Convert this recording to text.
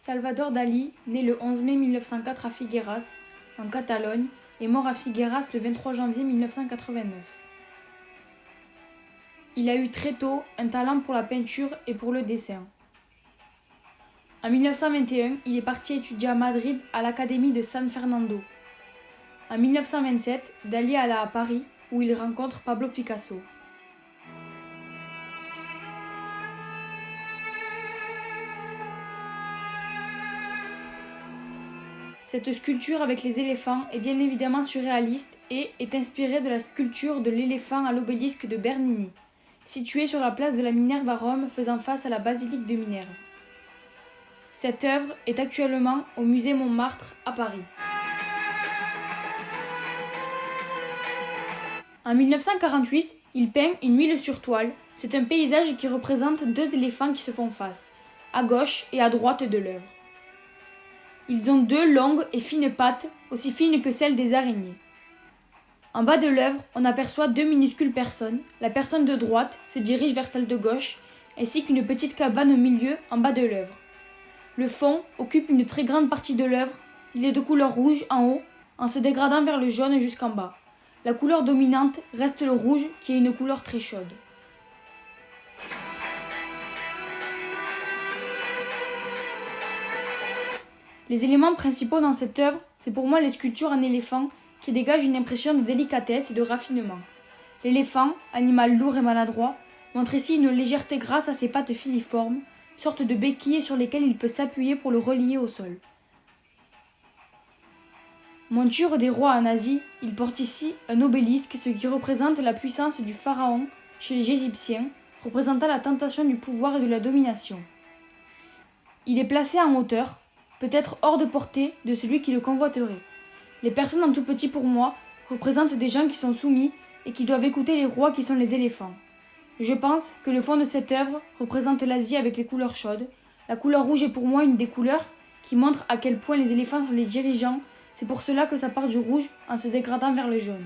Salvador Dalí, né le 11 mai 1904 à Figueras, en Catalogne, est mort à Figueras le 23 janvier 1989. Il a eu très tôt un talent pour la peinture et pour le dessin. En 1921, il est parti étudier à Madrid à l'Académie de San Fernando. En 1927, Dalí alla à Paris où il rencontre Pablo Picasso. Cette sculpture avec les éléphants est bien évidemment surréaliste et est inspirée de la sculpture de l'éléphant à l'obélisque de Bernini, situé sur la place de la Minerve à Rome faisant face à la basilique de Minerve. Cette œuvre est actuellement au musée Montmartre à Paris. En 1948, il peint une huile sur toile. C'est un paysage qui représente deux éléphants qui se font face, à gauche et à droite de l'œuvre. Ils ont deux longues et fines pattes, aussi fines que celles des araignées. En bas de l'œuvre, on aperçoit deux minuscules personnes. La personne de droite se dirige vers celle de gauche, ainsi qu'une petite cabane au milieu, en bas de l'œuvre. Le fond occupe une très grande partie de l'œuvre. Il est de couleur rouge en haut, en se dégradant vers le jaune jusqu'en bas. La couleur dominante reste le rouge, qui est une couleur très chaude. Les éléments principaux dans cette œuvre, c'est pour moi les sculptures en éléphant qui dégagent une impression de délicatesse et de raffinement. L'éléphant, animal lourd et maladroit, montre ici une légèreté grâce à ses pattes filiformes, sorte de béquilles sur lesquelles il peut s'appuyer pour le relier au sol. Monture des rois en Asie, il porte ici un obélisque, ce qui représente la puissance du pharaon chez les Égyptiens, représentant la tentation du pouvoir et de la domination. Il est placé en hauteur, peut-être hors de portée de celui qui le convoiterait. Les personnes en tout petit pour moi représentent des gens qui sont soumis et qui doivent écouter les rois qui sont les éléphants. Je pense que le fond de cette œuvre représente l'Asie avec les couleurs chaudes. La couleur rouge est pour moi une des couleurs qui montre à quel point les éléphants sont les dirigeants. C'est pour cela que ça part du rouge en se dégradant vers le jaune.